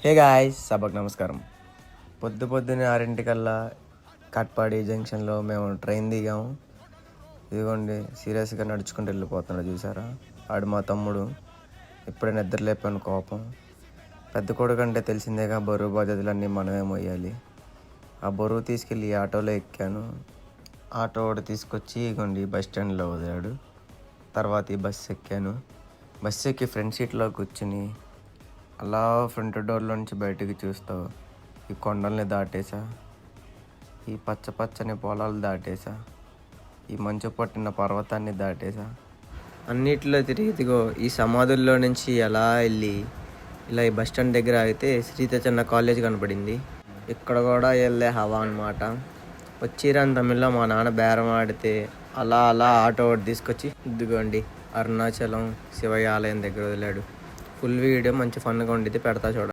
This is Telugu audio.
హే గాయ్స్, సభకు నమస్కారం. పొద్దున్నే 6 కాట్పాడి జంక్షన్లో మేము ట్రైన్ దిగాము. ఇదిగోండి సీరియస్గా నడుచుకుంటూ వెళ్ళిపోతున్నాడు చూసారా. ఆడు మా తమ్ముడు. ఇప్పుడే నిద్ర లేపాను కోపం. పెద్ద కొడుకు అంటే తెలిసిందేగా, బరువు బాధ్యతలన్నీ మనమే మోయాలి. ఆ బరువు తీసుకెళ్ళి ఆటోలో ఎక్కాను. ఆటో వాడు తీసుకొచ్చి ఇగోండి బస్ స్టాండ్లో వదిలాడు. తర్వాత ఈ బస్సు ఎక్కాను. బస్సు ఎక్కి ఫ్రంట్ సీట్లో కూర్చుని అలా ఫ్రంట్ డోర్లో నుంచి బయటికి చూస్తూ ఈ కొండల్ని దాటేసా, ఈ పచ్చని పొలాలు దాటేసా, ఈ మంచు పట్టిన పర్వతాన్ని దాటేసా. అన్నిటిలో తిరిగి ఇదిగో ఈ సమాధుల్లో నుంచి ఎలా వెళ్ళి ఇలా ఈ బస్ స్టాండ్ దగ్గర అయితే శ్రీతచన్న కాలేజ్ కనపడింది. ఇక్కడ కూడా వెళ్ళే హవా అనమాట. వచ్చిరాని తమిళ్లో మా నాన్న బేరం ఆడితే అలా ఆటో ఒకటి తీసుకొచ్చి ఇదిగోండి అరుణాచలం శివయ్య ఆలయం దగ్గర వదిలాడు. ఫుల్ వీడియో మంచి ఫన్గా ఉండేది, పెడతా చూడండి.